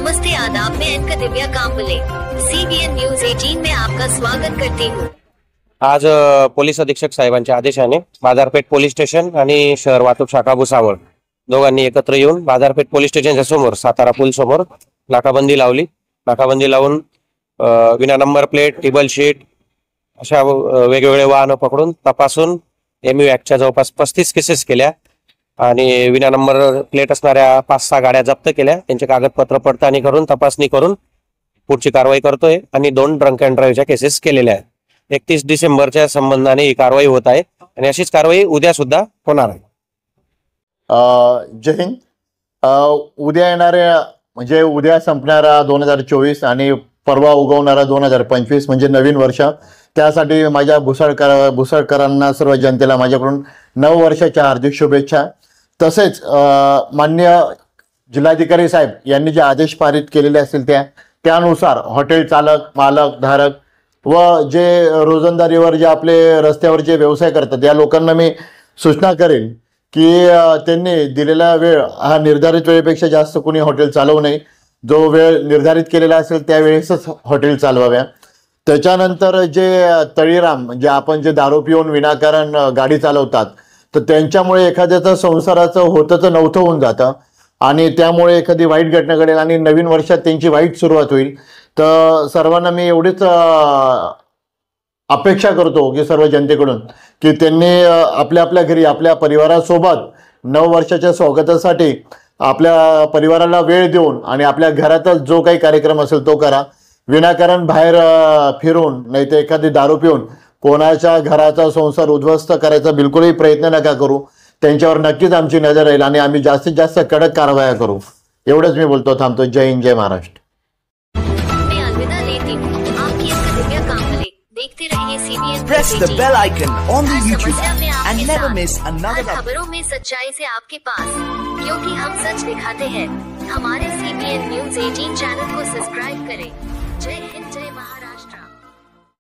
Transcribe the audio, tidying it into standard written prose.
नमस्ते आदाब, मैं एंकर दिव्या Kamble CBN news 18 में आपका स्वागत करती हूँ। आज पोलीस अधीक्षक साहेबांच्या आदेशाने बाजारपेठ पोलीस स्टेशन आणि शहर वाहतूक शाखा भुसावळ दोघांनी एकत्र येऊन बाजारपेठ पोलीस स्टेशनच्या समोर सातारा पूल समोर नाकाबंदी लावली। नाकाबंदी लावून विना नंबर प्लेट, टेबल शीट अशा वेगवेगळे वाहन पकडून तपासून MU ऍक्टच्या जवळपास 35 केसेस केल्या आणि विना नंबर प्लेट असणाऱ्या 5-6 गाड्या जप्त केल्या। त्यांचे कागदपत्र पडताळणी करून तपासणी करून पुढची कारवाई करतोय आणि 2 ड्रंक अँड ड्राईव्हच्या केसेस केलेल्या आहेत। 31 डिसेंबरच्या संबंधाने ही कारवाई होत आहे आणि अशीच कारवाई उद्या सुद्धा होणार आहे। जय हिंद। उद्या येणाऱ्या म्हणजे उद्या संपणारा 2024 आणि परवा उगवणारा 2025 म्हणजे नवीन वर्ष, त्यासाठी माझ्या भुसावळकरांना सर्व जनतेला माझ्याकडून नववर्षाच्या हार्दिक शुभेच्छा। तसेच माननीय जिल्हाधिकारी साहेब यांनी जे आदेश पारित केलेले असतील त्यानुसार हॉटेल चालक, मालक, धारक व जे रोजंदारीवर जे आपले रस्त्यावर जे व्यवसाय करतात या लोकांना मी सूचना करेन की त्यांनी दिलेला वेळ हा निर्धारित वेळेपेक्षा जास्त कोणी हॉटेल चालवू नये। जो वेळ निर्धारित केलेला असेल त्यावेळेसच हॉटेल चालवाव्या। त्याच्यानंतर जे तळीराम म्हणजे आपण जे दारू पिऊन विनाकारण गाडी चालवतात तर त्यांच्यामुळे एखाद्याचं संसाराचं होतं तर नव्हतं होऊन जातं आणि त्यामुळे एखादी वाईट घटना घडेल आणि नवीन वर्षात त्यांची वाईट सुरुवात होईल। तर सर्वांना मी एवढीच अपेक्षा करतो की सर्व जनतेकडून की त्यांनी आपल्या आपल्या घरी आपल्या परिवारासोबत नववर्षाच्या स्वागतासाठी आपल्या परिवाराला वेळ देऊन आणि आपल्या घरातच जो काही कार्यक्रम असेल तो करा। विनाकारण बाहेर फिरून नाही तर एखादी दारू पिऊन कोणाच्या घराचा संसार उद्ध्वस्त करायचा बिलकुलही प्रयत्न नका करू। त्यांच्यावर नक्कीच आमची नजर राहील आणि आम्ही जास्तीत जास्त कडक कारवाया करू। एवढंच मी बोलतो, थांबतो। जय हिंद, जय महाराष्ट्र। मैं अलविदा लेती हूँ। आपकी एंकर दिव्या कांबले। देखते रहिए CBN Press the bell icon on the her YouTube समस्या में app आपके and never साथ। miss another हर खबरों में सच्चाई से आपके पास, क्योंकि हम सच दिखाते हैं। हमारे CBN न्यूज 18 चैनल को सब्सक्राइब करें। जय हिंद, जय